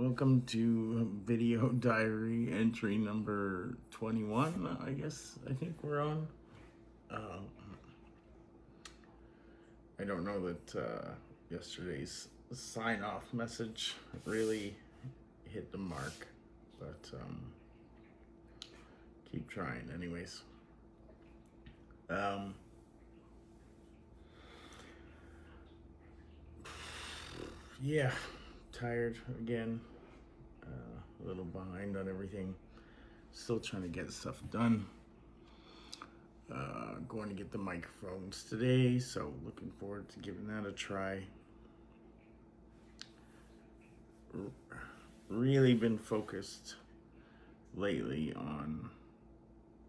Welcome to video diary entry number 21, I think we're on. I don't know that yesterday's sign off message really hit the mark, but keep trying anyways. Yeah, tired again, a little behind on everything, still trying to get stuff done. Going to get the microphones today, so looking forward to giving that a try. Really been focused lately on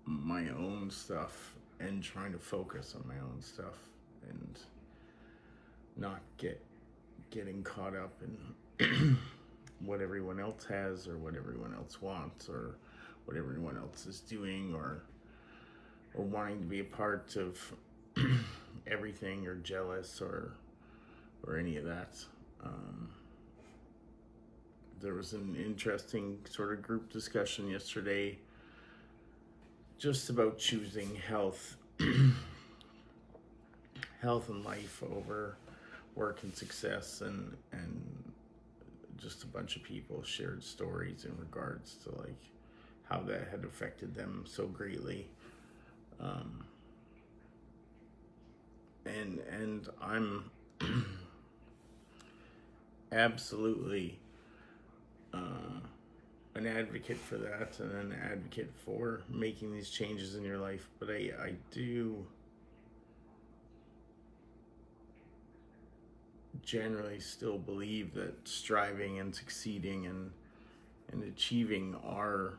my own stuff and trying to focus on my own stuff and not getting caught up in what everyone else has or what everyone else wants or what everyone else is doing or wanting to be a part of everything or jealous or any of that. There was an interesting sort of group discussion yesterday just about choosing health and life over work and success, and just a bunch of people shared stories in regards to like how that had affected them so greatly. And I'm absolutely an advocate for that and an advocate for making these changes in your life. But I do generally still believe that striving and succeeding and achieving are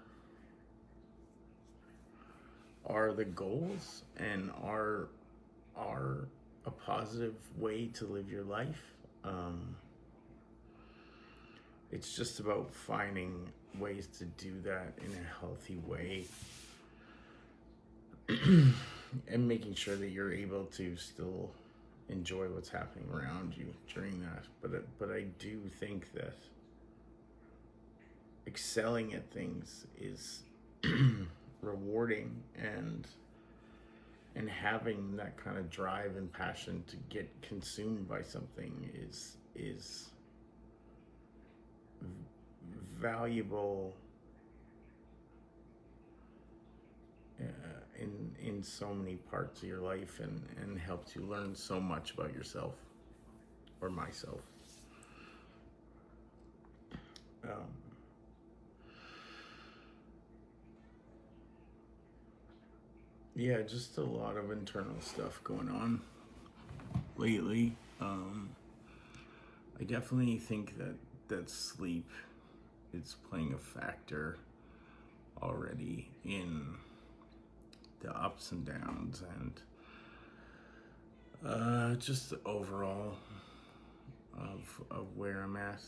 the goals and are a positive way to live your life. It's just about finding ways to do that in a healthy way and making sure that you're able to still enjoy what's happening around you during that. But I do think that excelling at things is rewarding, and having that kind of drive and passion to get consumed by something is valuable in so many parts of your life, and helps you learn so much about yourself or myself. Yeah, just a lot of internal stuff going on lately. I definitely think that sleep is playing a factor already in the ups and downs and just the overall of where I'm at.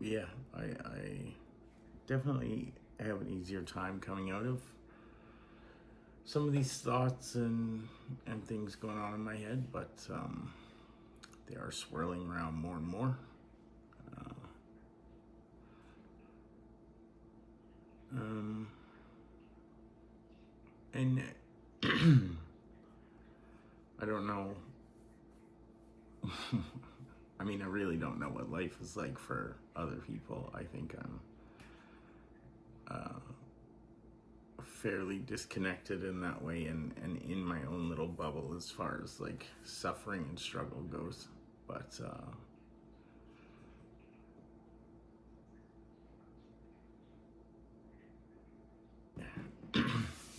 Yeah, I definitely have an easier time coming out of some of these thoughts and things going on in my head, but they are swirling around more and more. And I don't know. I mean, I really don't know what life is like for other people. I think I'm fairly disconnected in that way, and in my own little bubble as far as like suffering and struggle goes. But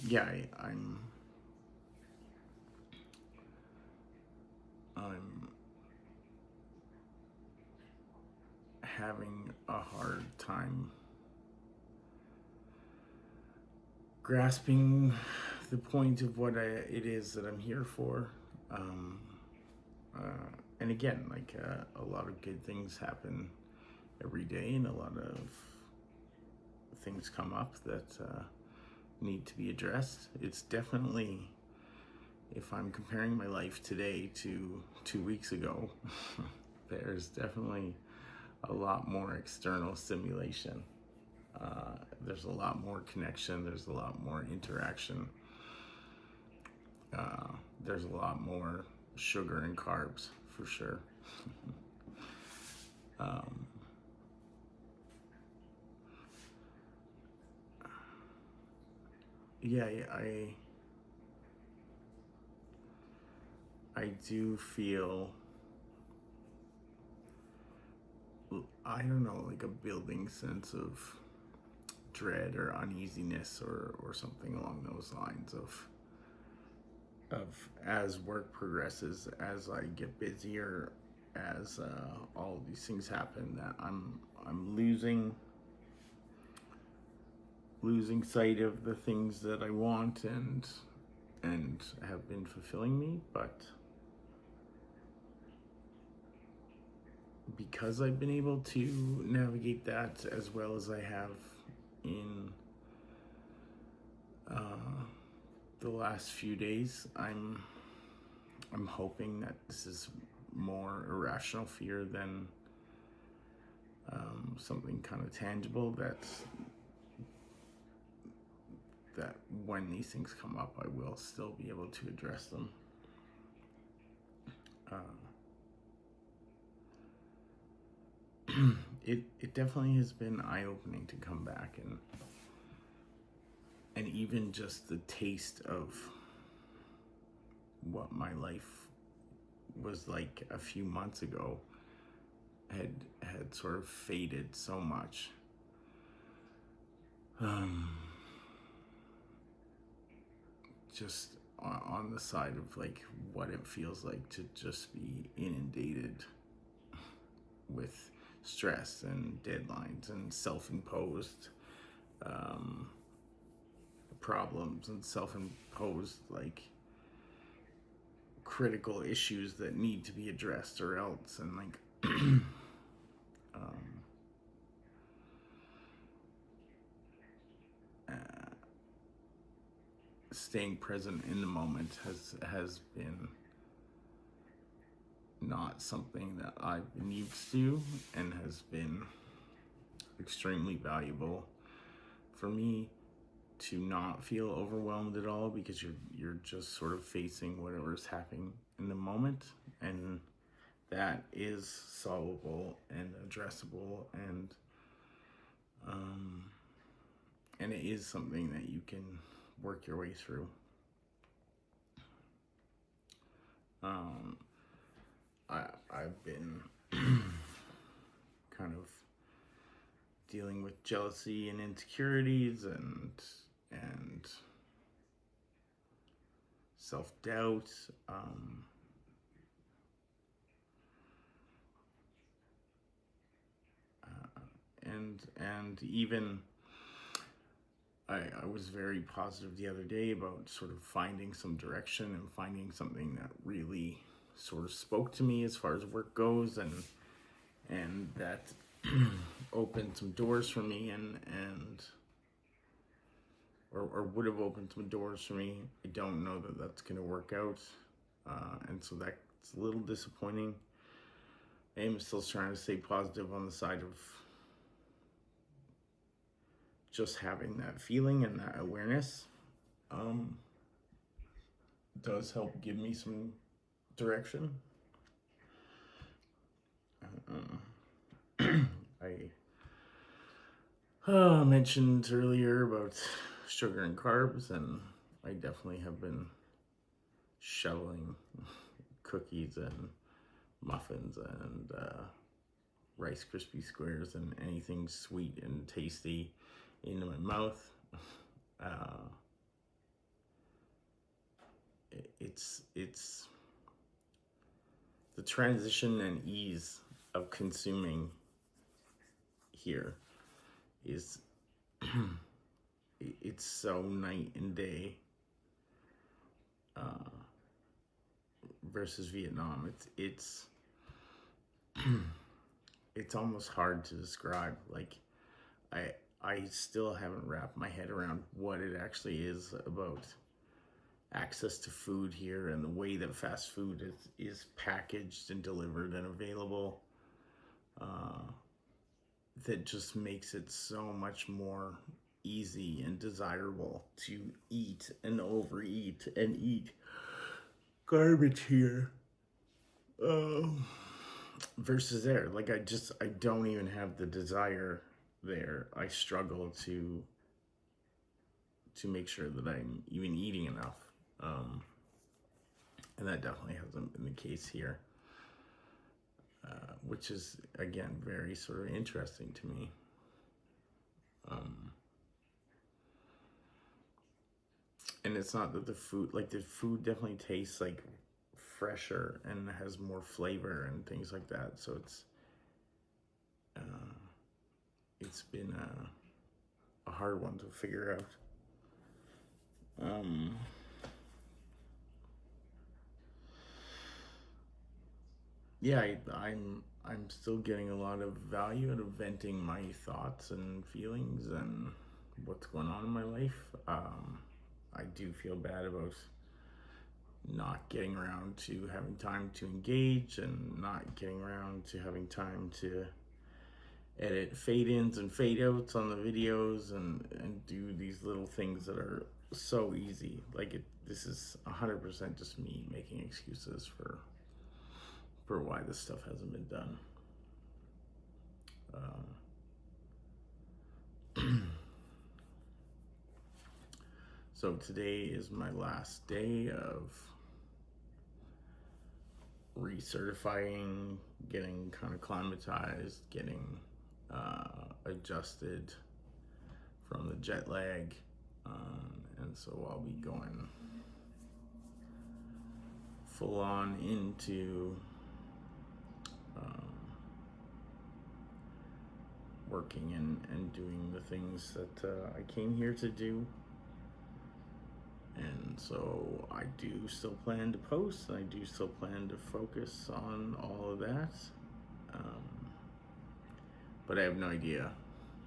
yeah, I'm having a hard time grasping the point of what it is that I'm here for. And again, like a lot of good things happen every day, and a lot of things come up that need to be addressed. It's definitely if I'm comparing my life today to 2 weeks ago, there's definitely a lot more external stimulation. There's a lot more connection. There's a lot more interaction. There's a lot more sugar and carbs, for sure. um, yeah, I do feel, I don't know, like a building sense of dread or uneasiness or something along those lines of as work progresses, as I get busier, as all of these things happen, that I'm losing sight of the things that I want and have been fulfilling me. But because I've been able to navigate that as well as I have in the last few days, I'm hoping that this is more irrational fear than something kind of tangible. That when these things come up, I will still be able to address them. It definitely has been eye-opening to come back, and even just the taste of what my life was like a few months ago had sort of faded so much. Just on the side of like what it feels like to just be inundated with stress and deadlines and self-imposed problems and self-imposed like critical issues that need to be addressed or else, and like staying present in the moment has been not something that I've been used to, and has been extremely valuable for me to not feel overwhelmed at all, because you're just sort of facing whatever's happening in the moment, and that is solvable and addressable, and it is something that you can work your way through. I've been kind of dealing with jealousy and insecurities and self-doubt, and even I was very positive the other day about sort of finding some direction and finding something that really sort of spoke to me as far as work goes, and that opened some doors for me, and or would have opened some doors for me. I don't know that that's going to work out, and so that's a little disappointing. I am still trying to stay positive on the side of just having that feeling and that awareness does help give me some direction. I mentioned earlier about sugar and carbs, and I definitely have been shoveling cookies and muffins and Rice Krispie squares and anything sweet and tasty into my mouth. It's the transition and ease of consuming here is it's so night and day versus Vietnam. It's it's almost hard to describe. Like I still haven't wrapped my head around what it actually is about access to food here and the way that fast food is packaged and delivered and available, that just makes it so much more easy and desirable to eat and overeat and eat garbage here, versus there. Like, I don't even have the desire there. I struggle to make sure that I'm even eating enough, and that definitely hasn't been the case here, which is, again, very sort of interesting to me. And it's not that the food definitely tastes like fresher and has more flavor and things like that. So it's been a hard one to figure out. Yeah, I'm still getting a lot of value out of venting my thoughts and feelings and what's going on in my life. I do feel bad about not getting around to having time to engage and not getting around to having time to edit fade-ins and fade-outs on the videos and do these little things that are so easy. Like, this is 100% just me making excuses for why this stuff hasn't been done. So today is my last day of recertifying, getting kind of climatized, getting adjusted from the jet lag, and so I'll be going full on into working and doing the things that I came here to do. And so I do still plan to post, and I do still plan to focus on all of that. But I have no idea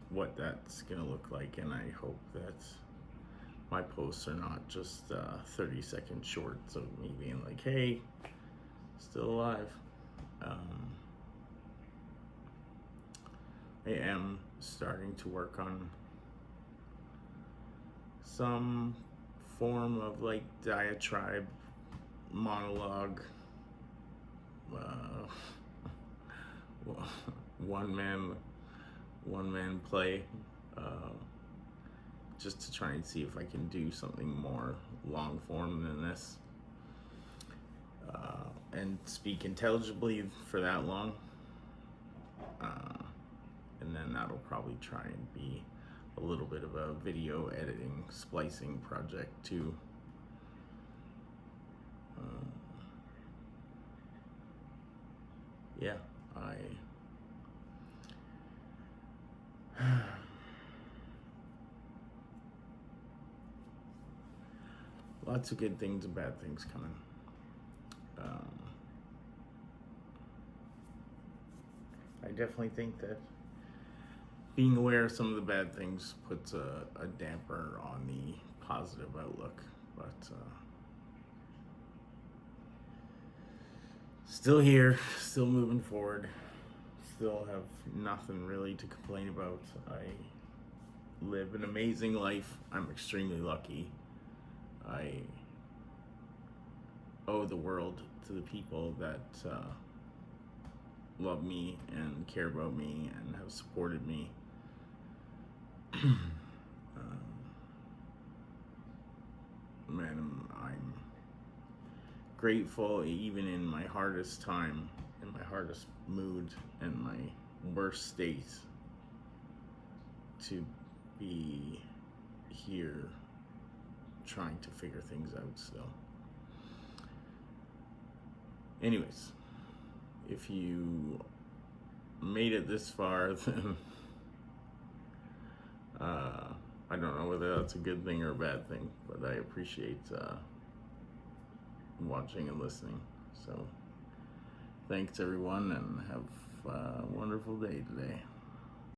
what that's going to look like, and I hope that my posts are not just 30-second shorts of me being like, hey, still alive. I am starting to work on some form of like diatribe, monologue, one man play, just to try and see if I can do something more long form than this, and speak intelligibly for that long, and then that'll probably try and be a little bit of a video editing, splicing project too. Yeah, lots of good things and bad things coming. I definitely think that being aware of some of the bad things puts a damper on the positive outlook, but still here, still moving forward, still have nothing really to complain about. I live an amazing life. I'm extremely lucky. I owe the world to the people that love me and care about me and have supported me. Man, I'm grateful even in my hardest time, in my hardest mood, and my worst state, to be here trying to figure things out still. Anyways, if you made it this far, then I don't know whether that's a good thing or a bad thing, but I appreciate watching and listening. So thanks everyone, and have a wonderful day today.